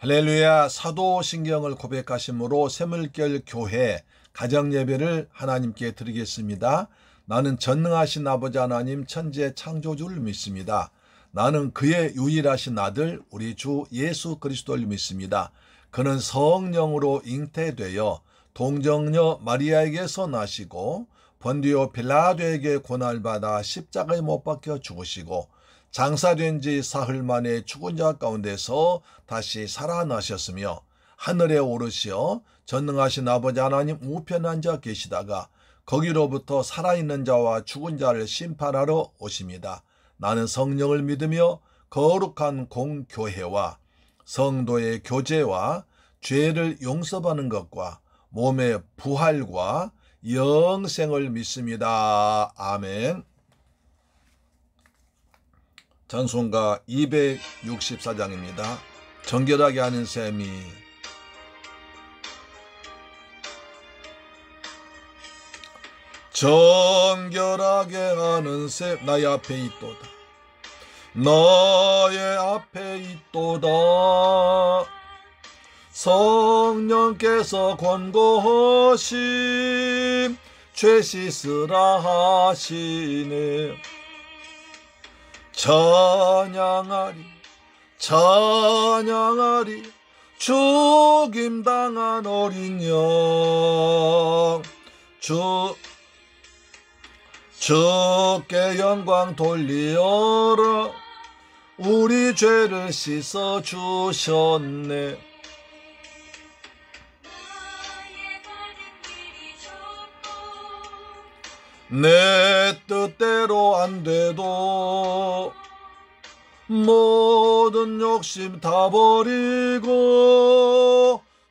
할렐루야. 사도신경을 고백하심으로 새물결 교회 가정예배를 하나님께 드리겠습니다. 나는 전능하신 아버지 하나님 천지의 창조주를 믿습니다. 나는 그의 유일하신 아들 우리 주 예수 그리스도를 믿습니다. 그는 성령으로 잉태되어 동정녀 마리아에게서 나시고 본디오 빌라도에게 고난받아 십자가에 못 박혀 죽으시고 장사된 지 사흘 만에 죽은 자 가운데서 다시 살아나셨으며 하늘에 오르시어 전능하신 아버지 하나님 우편에 앉아 계시다가 거기로부터 살아있는 자와 죽은 자를 심판하러 오십니다. 나는 성령을 믿으며 거룩한 공교회와 성도의 교제와 죄를 용서받는 것과 몸의 부활과 영생을 믿습니다. 아멘. 찬송가 264장입니다. 정결하게 하는 셈이 정결하게 하는 셈 나의 앞에 있도다. 너의 앞에 있도다. 성령께서 권고하심 죄 씻으라 하시네. 찬양하리 찬양하리 죽임당한 어린 양 주께 영광 돌리어라. 우리 죄를 씻어주셨네. 내 뜻대로 안 돼도 모든 욕심 다 버리고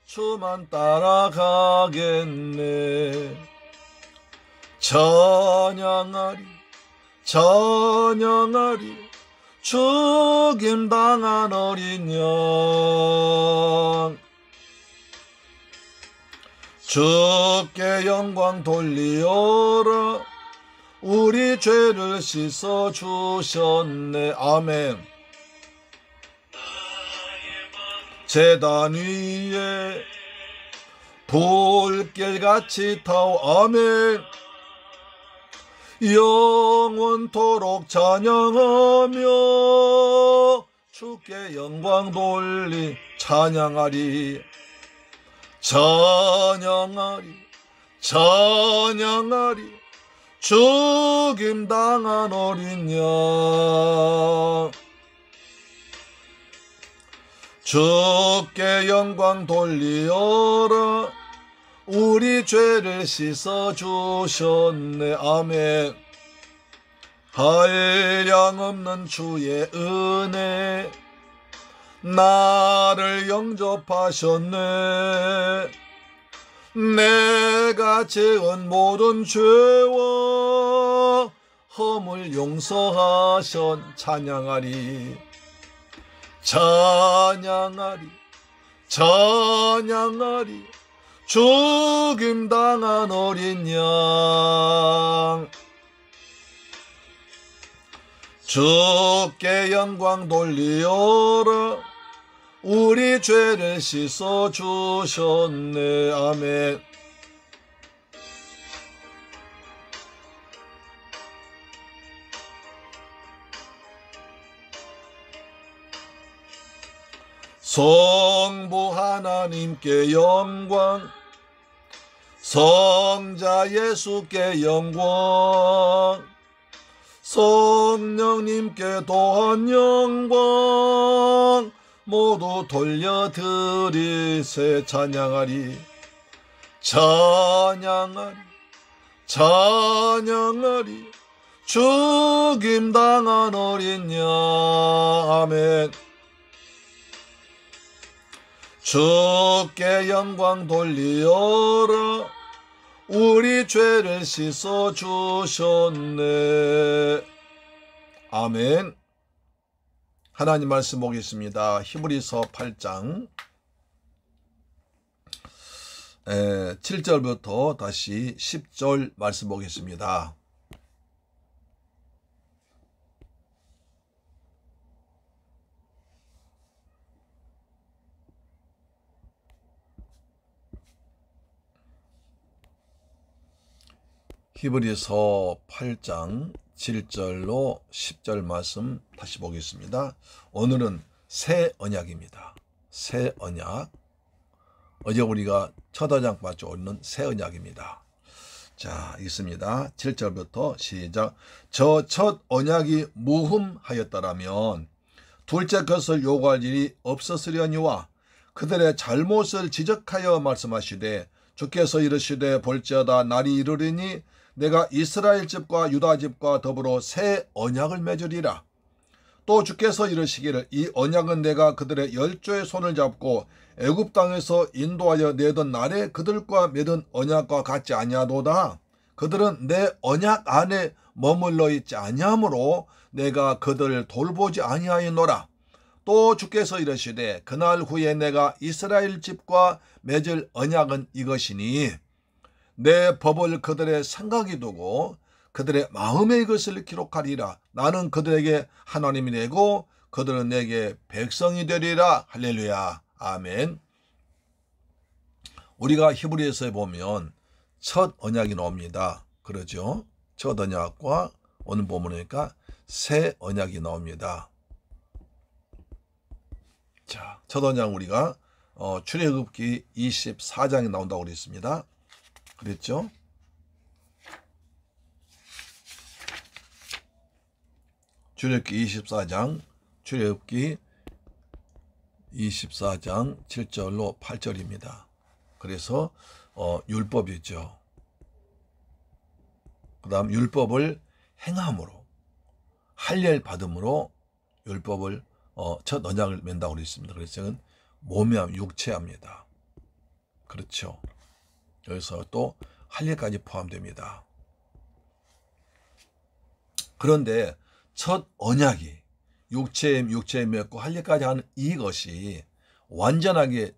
주만 따라가겠네. 찬양하리 찬양하리 죽임당한 어린 양 주께 영광 돌리어라. 우리 죄를 씻어주셨네. 아멘. 제단 위에 불길같이 타오. 아멘. 영원토록 찬양하며 주께 영광 돌리 찬양하리 찬양하리 찬양하리 죽임당한 어린 양 주께 영광 돌리어라. 우리 죄를 씻어주셨네. 아멘. 한량없는 주의 은혜 나를 영접하셨네. 내가 지은 모든 죄와 허물 용서하신 찬양하리 찬양하리 찬양하리 죽임당한 어린 양 주께 영광 돌리어라. 우리 죄를 씻어주셨네. 아멘. 성부 하나님께 영광 성자 예수께 영광 성령님께 또한 영광 모두 돌려드리세. 찬양하리 찬양하리 찬양하리 죽임당한 어린 양 아멘. 주께 영광 돌리어라. 우리 죄를 씻어주셨네. 아멘. 하나님 말씀 보겠습니다. 히브리서 8장 7절부터 다시 10절 말씀 보겠습니다. 히브리서 8장 7절로 10절 말씀 다시 보겠습니다. 오늘은 새 언약입니다. 새 언약. 어제 우리가 첫 언약 맞죠? 오늘은 새 언약입니다. 자, 읽습니다. 7절부터 시작. 저 첫 언약이 무흠하였더라면 둘째 것을 요구할 일이 없었으려니와 그들의 잘못을 지적하여 말씀하시되 주께서 이르시되 볼지어다 날이 이르리니 내가 이스라엘 집과 유다 집과 더불어 새 언약을 맺으리라. 또 주께서 이르시기를 이 언약은 내가 그들의 열조의 손을 잡고 애굽 땅에서 인도하여 내던 날에 그들과 맺은 언약과 같지 아니하도다. 그들은 내 언약 안에 머물러 있지 아니하므로 내가 그들을 돌보지 아니하였노라. 또 주께서 이르시되 그날 후에 내가 이스라엘 집과 맺을 언약은 이것이니 내 법을 그들의 생각에 두고 그들의 마음에 이것을 기록하리라. 나는 그들에게 하나님이 되고 그들은 내게 백성이 되리라. 할렐루야. 아멘. 우리가 히브리서에 보면 첫 언약이 나옵니다. 그러죠? 첫 언약과 오늘 보니까 새 언약이 나옵니다. 자, 첫 언약 우리가 출애굽기 24장에 나온다고 그랬습니다. 그랬죠? 출애굽기 24장 7절로 8절입니다. 그래서 율법이죠. 그 다음 율법을 행함으로 할례를 받음으로 율법을 첫 언약을 맺는다고 그랬습니다. 그래서 몸이함 육체합니다. 그렇죠. 여기서 또 할례까지 포함됩니다. 그런데 첫 언약이 육체에 맺고 할례까지 하는 이것이 완전하게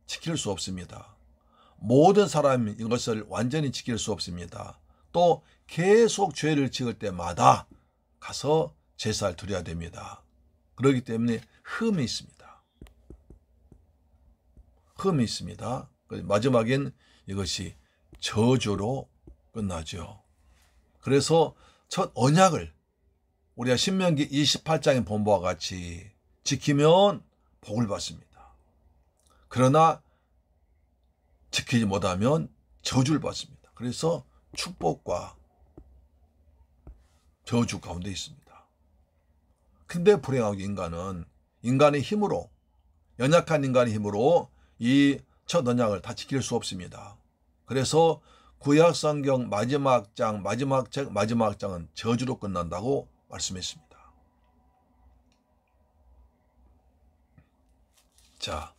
지킬 수 없습니다. 모든 사람이 이것을 완전히 지킬 수 없습니다. 또 계속 죄를 지을 때마다 가서 제사를 드려야 됩니다. 그렇기 때문에 흠이 있습니다. 흠이 있습니다. 마지막엔 이것이 저주로 끝나죠. 그래서 첫 언약을 우리가 신명기 28장에 본 바와 같이 지키면 복을 받습니다. 그러나 지키지 못하면 저주를 받습니다. 그래서 축복과 저주 가운데 있습니다. 근데 불행하게 인간의 힘으로, 연약한 인간의 힘으로 이 첫 언약을 다 지킬 수 없습니다. 그래서 구약 성경 마지막 장은 저주로 끝난다고 말씀했습니다. 자,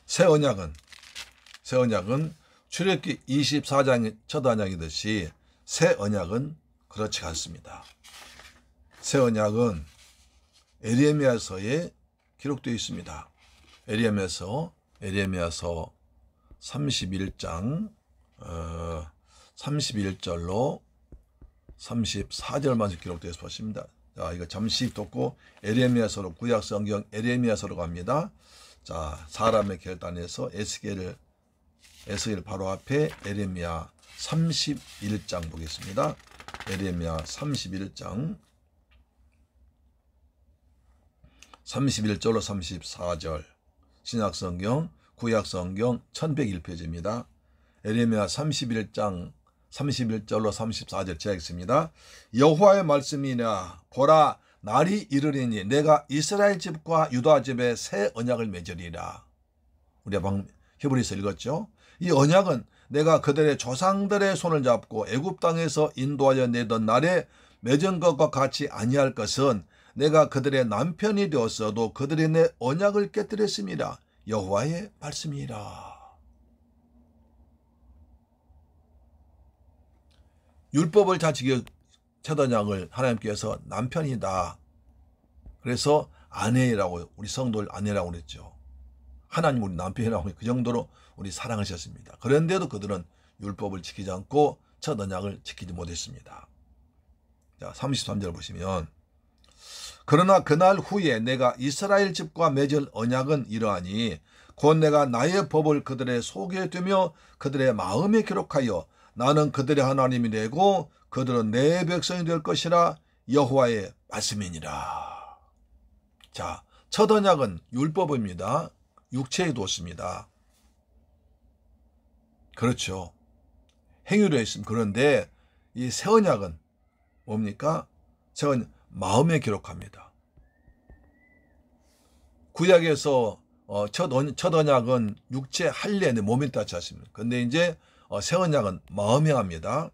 새 언약은 출애굽기 24장의 첫 언약이듯이 새 언약은 그렇지 않습니다. 새 언약은 에레미야서에 기록되어 있습니다. 에레미야서 31장 31절로 34절만 기록되어 있습니다. 자, 이거 잠시 듣고 에레미야서로 구약 성경 에레미야서로 갑니다. 자, 사람의 결단에서 에스겔 바로 앞에 에레미야 31장 보겠습니다. 에레미야 31장 31절로 34절 신약성경 구약성경 1101페이지입니다. 에레미야 31장 31절로 34절 제가 읽습니다. 여호와의 말씀이나 보라 날이 이르리니 내가 이스라엘 집과 유다 집에 새 언약을 맺으리라. 우리가 방금 히브리서 읽었죠. 이 언약은 내가 그들의 조상들의 손을 잡고 애굽 땅에서 인도하여 내던 날에 맺은 것과 같이 아니할 것은 내가 그들의 남편이 되었어도 그들이 내 언약을 깨뜨렸습니다. 여호와의 말씀이라. 율법을 다 지켜 첫 언약을 하나님께서 남편이다. 그래서 아내라고 우리 성도를 아내라고 그랬죠. 하나님 우리 남편이라고 그 정도로 우리 사랑하셨습니다. 그런데도 그들은 율법을 지키지 않고 첫 언약을 지키지 못했습니다. 자, 33절 보시면 그러나 그날 후에 내가 이스라엘 집과 맺을 언약은 이러하니 곧 내가 나의 법을 그들의 속에 두며 그들의 마음에 기록하여 나는 그들의 하나님이 되고 그들은 내 백성이 될 것이라 여호와의 말씀이니라. 자, 첫 언약은 율법입니다. 육체에 뒀습니다. 그렇죠. 행위로 했습니다. 그런데 이 새 언약은 뭡니까? 새 언약, 마음에 기록합니다. 구약에서 첫 언약은 육체 할례, 몸에 따지 않습니다. 근데 이제 새 언약은 마음에 합니다.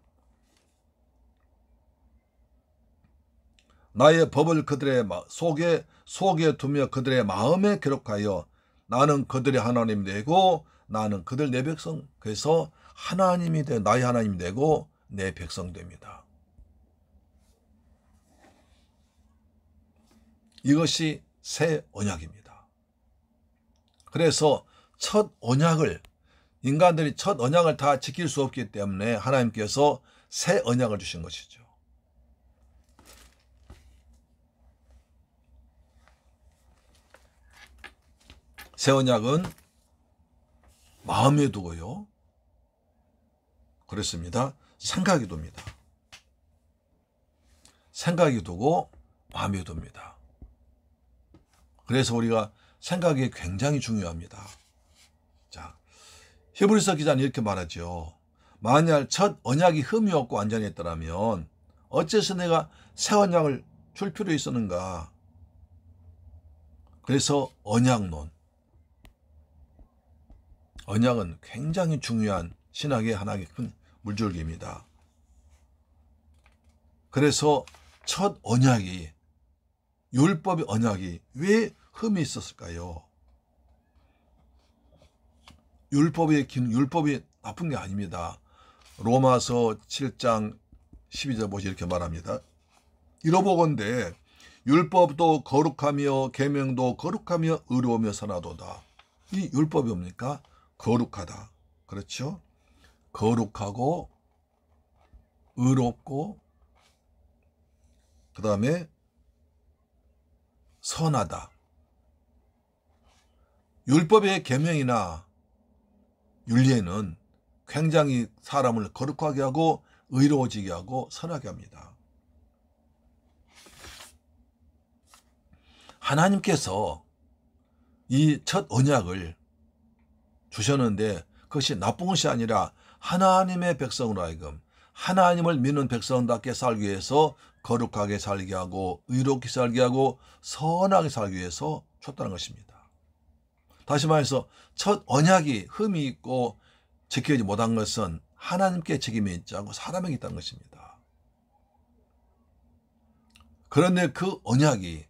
나의 법을 그들의 속에 두며 그들의 마음에 기록하여 나는 그들의 하나님이 되고 나는 그들 내 백성. 그래서 하나님이 되고 나의 하나님이 되고 내 백성 됩니다. 이것이 새 언약입니다. 그래서 첫 언약을 인간들이 첫 언약을 다 지킬 수 없기 때문에 하나님께서 새 언약을 주신 것이죠. 새 언약은 마음에 두고요. 그렇습니다. 생각이 둡니다. 생각이 두고 마음에 둡니다. 그래서 우리가 생각이 굉장히 중요합니다. 자, 히브리서 기자는 이렇게 말하죠. 만약 첫 언약이 흠이 없고 완전했더라면 어째서 내가 새 언약을 줄 필요 있었는가? 그래서 언약론. 언약은 굉장히 중요한 신학의 하나의 큰 물줄기입니다. 그래서 첫 언약이 율법의 언약이 왜 흠이 있었을까요? 율법이 나쁜 게 아닙니다. 로마서 7장 12절 보시 이렇게 말합니다. 이러보건대 율법도 거룩하며 계명도 거룩하며 의로우며 선하도다. 이 율법이 뭡니까? 거룩하다. 그렇죠? 거룩하고 의롭고 그 다음에 선하다. 율법의 계명이나 윤리에는 굉장히 사람을 거룩하게 하고 의로워지게 하고 선하게 합니다. 하나님께서 이 첫 언약을 주셨는데 그것이 나쁜 것이 아니라 하나님의 백성으로 하여금 하나님을 믿는 백성답게 살기 위해서 거룩하게 살게 하고 의롭게 살게 하고 선하게 살기 위해서 줬다는 것입니다. 다시 말해서 첫 언약이 흠이 있고 지키지 못한 것은 하나님께 책임이 있지 않고 사람에게 있다는 것입니다. 그런데 그 언약이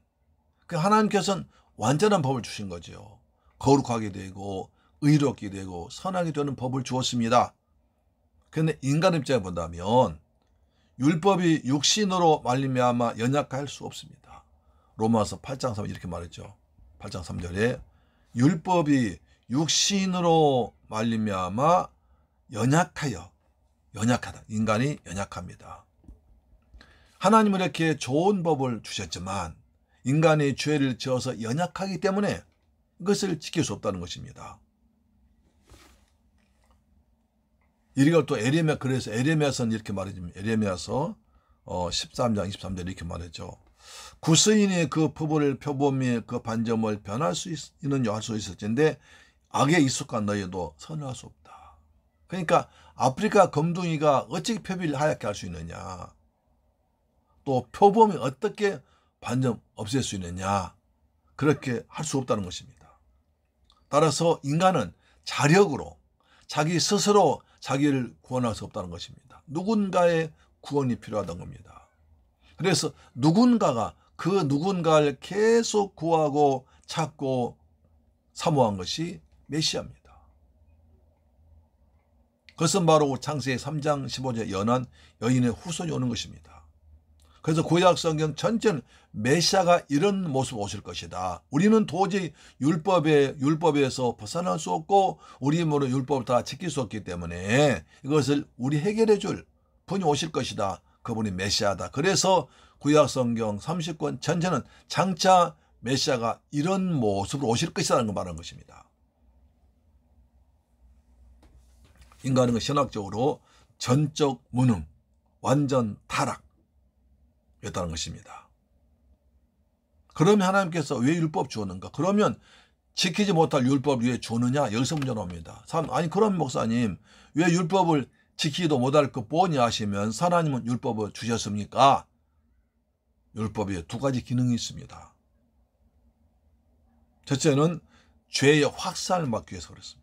하나님께서는 완전한 법을 주신 거죠. 거룩하게 되고 의롭게 되고 선하게 되는 법을 주었습니다. 그런데 인간 입장에 본다면 율법이 육신으로 말미암아 연약할 수 없습니다. 로마서 8장 3절 이렇게 말했죠. 8장 3절에 율법이 육신으로 말미암아 연약하다. 인간이 연약합니다. 하나님은 이렇게 좋은 법을 주셨지만 인간이 죄를 지어서 연약하기 때문에 이것을 지킬 수 없다는 것입니다. 이걸 또 그래서 에레미야서는 이렇게 말해줍니다. 에레미야서 13장 23절 이렇게 말했죠. 구스인이 그 표본 및 그 반점을 변할 수 있느냐 할 수 있을진데 악에 익숙한 너희도 선할 수 없다. 그러니까 아프리카 검둥이가 어찌 표비를 하얗게 할 수 있느냐, 또 표범이 어떻게 반점 없앨 수 있느냐, 그렇게 할 수 없다는 것입니다. 따라서 인간은 자력으로 자기 스스로 자기를 구원할 수 없다는 것입니다. 누군가의 구원이 필요하다는 겁니다. 그래서 그 누군가를 계속 구하고 찾고 사모한 것이 메시아입니다. 그것은 바로 창세기 3장 15절에 연한 여인의 후손이 오는 것입니다. 그래서 구약 성경 전체는 메시아가 이런 모습으로 오실 것이다. 우리는 도저히 율법에서 벗어날 수 없고 우리 힘으로 율법을 다 지킬 수 없기 때문에 이것을 우리 해결해 줄 분이 오실 것이다. 그분이 메시아다. 그래서 구약 성경 30권 전체는 장차 메시아가 이런 모습으로 오실 것이라는 걸 말하는 것입니다. 인간은 신학적으로 전적 무능, 완전 타락했다는 것입니다. 그러면 하나님께서 왜 율법 주었는가? 그러면 지키지 못할 율법을 왜 주느냐? 여기서 문제 나옵니다. 아니 그럼 목사님 왜 율법을 지키지도 못할 것 뻔히 아시면서 하나님은 율법을 주셨습니까? 율법에 두 가지 기능이 있습니다. 첫째는 죄의 확산을 막기 위해서 그렇습니다.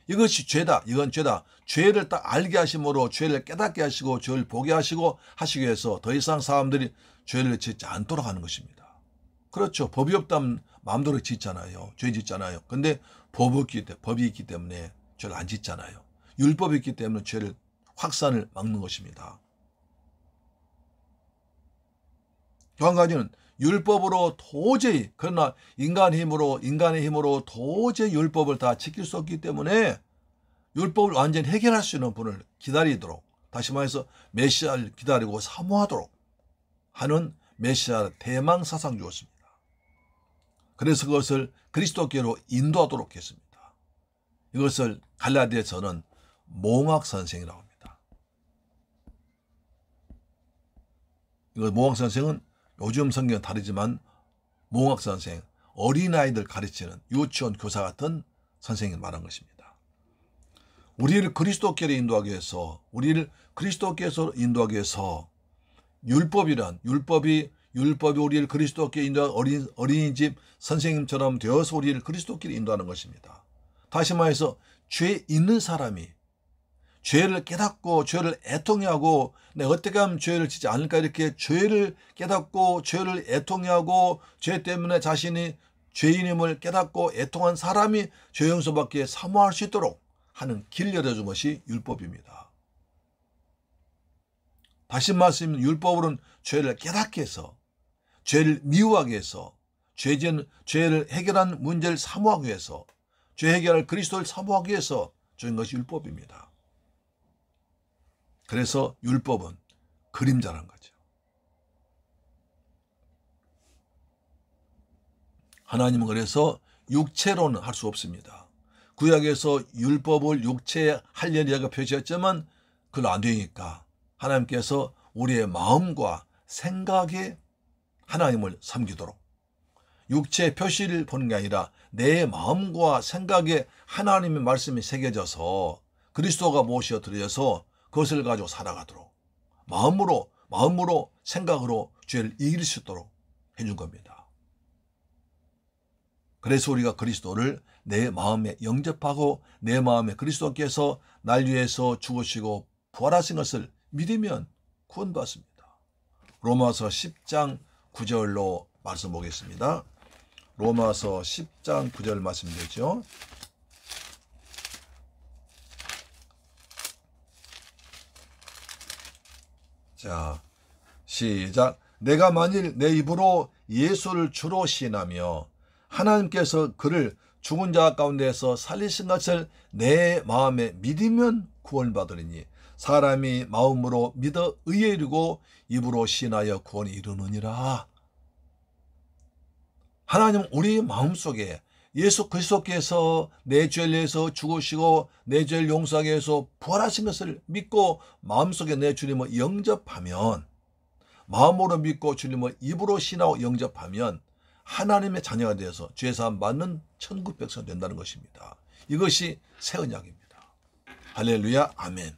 이것이 죄다. 이건 죄다. 죄를 딱 알게 하심으로 죄를 깨닫게 하시고 죄를 보게 하시기 위해서 더 이상 사람들이 죄를 짓지 않도록 하는 것입니다. 그렇죠. 법이 없다면 마음대로 짓잖아요. 죄 짓잖아요. 근데 법이 있기 때문에 죄를 안 짓잖아요. 율법이 있기 때문에 죄를 확산을 막는 것입니다. 또 한 가지는 율법으로 도저히, 그러나 인간의 힘으로 도저히 율법을 다 지킬 수 없기 때문에 율법을 완전히 해결할 수 있는 분을 기다리도록, 다시 말해서 메시아를 기다리고 사모하도록 하는 메시아 대망 사상 주었습니다. 그래서 그것을 그리스도께로 인도하도록 했습니다. 이것을 갈라디아서는 몽학 선생이라고 합니다. 이거 몽학 선생은 요즘 성경은 다르지만 몽학 선생, 어린아이들 가르치는 유치원 교사 같은 선생이 말한 것입니다. 우리를 그리스도께로 인도하기 위해서, 율법이 우리를 그리스도께 인도하는 어린이집 선생님처럼 되어서 우리를 그리스도께 인도하는 것입니다. 다시 말해서 죄 있는 사람이 죄를 깨닫고 죄를 애통해하고 내가 어떻게 하면 죄를 짓지 않을까, 이렇게 죄를 깨닫고 죄를 애통해하고 죄 때문에 자신이 죄인임을 깨닫고 애통한 사람이 죄 용서받기에 사모할 수 있도록 하는 길을 열어준 것이 율법입니다. 다시 말씀드리면 율법으로는 죄를 깨닫게 해서, 죄를 미워하게 해서, 죄를 해결한 문제를 사모하기 위해서, 죄 해결할 그리스도를 사모하기 위해서 주신 것이 율법입니다. 그래서 율법은 그림자란 거죠. 하나님은 그래서 육체로는 할 수 없습니다. 구약에서 율법을 육체에 하려니가 표시했지만 그건 안 되니까 하나님께서 우리의 마음과 생각에 하나님을 섬기도록, 육체의 표시를 보는 게 아니라 내 마음과 생각에 하나님의 말씀이 새겨져서 그리스도가 모셔 드려서 그것을 가지고 살아가도록 마음으로 생각으로 죄를 이길 수 있도록 해준 겁니다. 그래서 우리가 그리스도를 내 마음에 영접하고 내 마음에 그리스도께서 날 위해서 죽으시고 부활하신 것을 믿으면 구원받습니다. 로마서 10장 9절로 말씀 보겠습니다. 로마서 10장 9절 말씀되죠. 자, 시작. 내가 만일 내 입으로 예수를 주로 시인하며 하나님께서 그를 죽은 자 가운데서 살리신 것을 내 마음에 믿으면 구원받으리니 사람이 마음으로 믿어 의에 이르고 입으로 시인하여 구원에 이르느니라. 하나님은 우리 마음속에 예수 그리스도께서 내 죄를 위해서 죽으시고 내 죄를 용서하기 위해서 부활하신 것을 믿고 마음속에 내 주님을 영접하면, 마음으로 믿고 주님을 입으로 신하고 영접하면 하나님의 자녀가 되어서 죄사함 받는 천국 백성 된다는 것입니다. 이것이 새 언약입니다. 할렐루야, 아멘.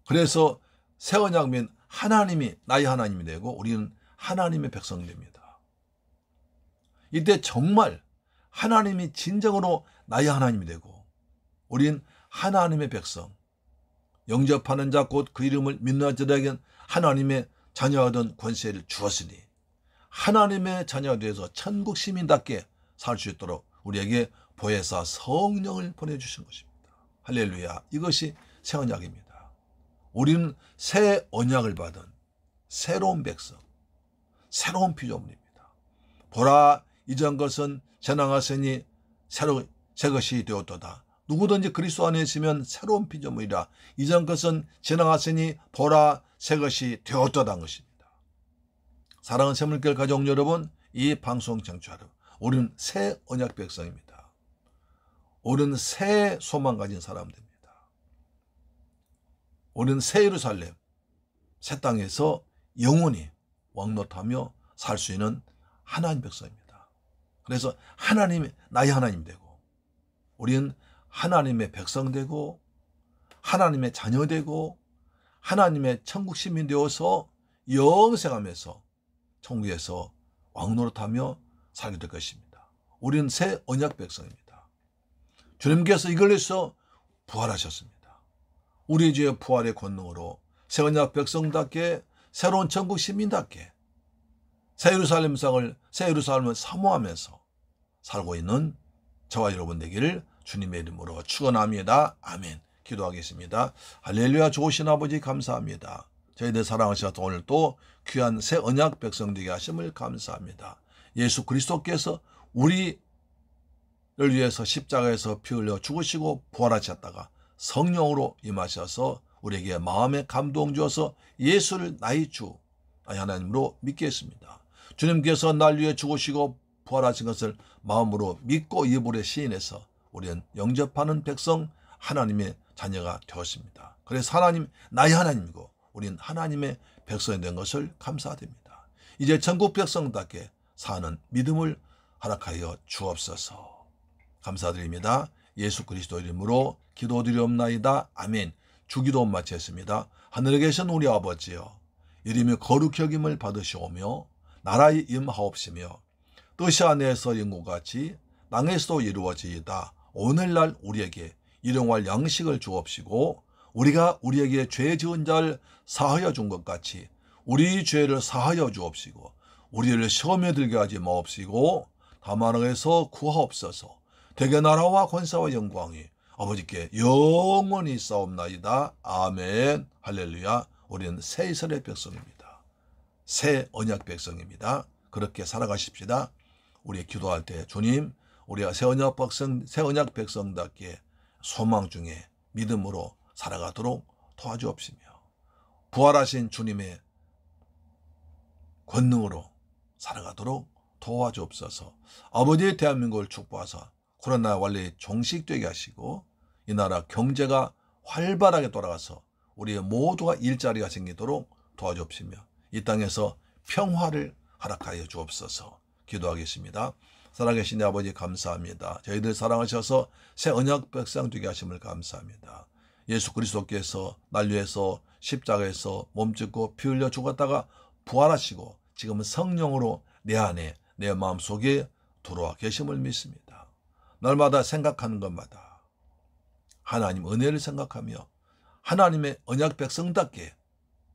그래서 새 언약은 하나님이 나의 하나님이 되고 우리는 하나님의 백성이 됩니다. 이때 정말 하나님이 진정으로 나의 하나님이 되고 우리는 하나님의 백성, 영접하는 자 곧 그 이름을 믿는 자들에게는 하나님의 자녀가 된 권세를 주었으니 하나님의 자녀가 되어서 천국 시민답게 살 수 있도록 우리에게 보혜사 성령을 보내주신 것입니다. 할렐루야. 이것이 새 언약입니다. 우리는 새 언약을 받은 새로운 백성, 새로운 피조물입니다. 보라, 이전 것은 지나갔으니 새 것이 되었도다. 누구든지 그리스도 안에 있으면 새로운 피조물이라. 이전 것은 지나갔으니 보라, 새 것이 되었도다는 것입니다. 사랑하는 새물교회 가족 여러분, 이 방송 청취자 여러분, 우리는 새 언약 백성입니다. 우리는 새 소망 가진 사람들입니다. 우리는 새 예루살렘, 새 땅에서 영원히 왕노하며 살 수 있는 하나님 백성입니다. 그래서 하나님이 나의 하나님 되고, 우리는 하나님의 백성 되고, 하나님의 자녀 되고, 하나님의 천국 시민 되어서 영생하면서 천국에서 왕노릇하며 살게 될 것입니다. 우리는 새 언약 백성입니다. 주님께서 이걸 위해서 부활하셨습니다. 우리 주의 부활의 권능으로 새 언약 백성답게, 새로운 천국 시민답게 새 예루살렘을 사모하면서 살고 있는 저와 여러분 되기를 주님의 이름으로 축원합니다. 아멘. 기도하겠습니다. 할렐루야. 좋으신 아버지 감사합니다. 저희들 사랑하셔서 오늘 또 귀한 새 언약 백성 되게 하심을 감사합니다. 예수 그리스도께서 우리를 위해서 십자가에서 피 흘려 죽으시고 부활하셨다가 성령으로 임하셔서 우리에게 마음의 감동 주어서 예수를 나의 주, 나의 하나님으로 믿겠습니다. 주님께서 날 위해 죽으시고 부활하신 것을 마음으로 믿고 입으로 시인해서 우리는 영접하는 백성, 하나님의 자녀가 되었습니다. 그래서 하나님, 나의 하나님이고 우리는 하나님의 백성이 된 것을 감사드립니다. 이제 전국 백성답게 사는 믿음을 허락하여 주옵소서. 감사드립니다. 예수 그리스도 이름으로 기도드리옵나이다. 아멘. 주기도 마쳤습니다. 하늘에 계신 우리 아버지여, 이름이 거룩히 여김을 받으시오며 나라의 임하옵시며 뜻이 하늘에서 이룬것같이 땅에서도 이루어지이다. 오늘날 우리에게 일용할 양식을 주옵시고 우리가 우리에게 죄 지은 자를 사하여 준 것 같이 우리 죄를 사하여 주옵시고 우리를 시험에 들게 하지 마옵시고 다만 악에서 구하옵소서. 대개 나라와 권세와 영광이 아버지께 영원히 있사옵나이다. 아멘. 할렐루야. 우리는 새 이스라엘 백성입니다. 새 언약 백성입니다. 그렇게 살아가십시다. 우리 기도할 때 주님, 우리가 새 언약 백성답게 소망 중에 믿음으로 살아가도록 도와주옵시며 부활하신 주님의 권능으로 살아가도록 도와주옵소서. 아버지의 대한민국을 축복하사 코로나 원리 종식되게 하시고 이 나라 경제가 활발하게 돌아가서 우리 모두가 일자리가 생기도록 도와주옵시며 이 땅에서 평화를 허락하여 주옵소서. 기도하겠습니다. 살아계신 아버지 감사합니다. 저희들 사랑하셔서 새 언약 백성 되게 하심을 감사합니다. 예수 그리스도께서 날 위해서 십자가에서 몸짓고 피 흘려 죽었다가 부활하시고 지금은 성령으로 내 안에 내 마음속에 들어와 계심을 믿습니다. 날마다 생각하는 것마다 하나님 은혜를 생각하며 하나님의 언약 백성답게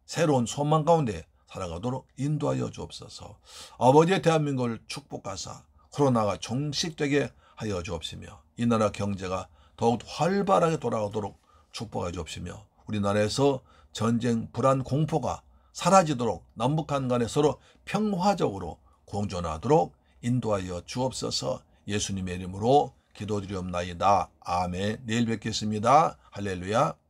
새로운 소망 가운데 살아가도록 인도하여 주옵소서. 아버지의 대한민국을 축복하사 코로나가 종식되게 하여 주옵시며 이 나라 경제가 더욱 활발하게 돌아가도록 축복하여 주옵시며 우리나라에서 전쟁, 불안, 공포가 사라지도록 남북한 간에 서로 평화적으로 공존하도록 인도하여 주옵소서. 예수님의 이름으로 기도드리옵나이다. 아멘. 내일 뵙겠습니다. 할렐루야.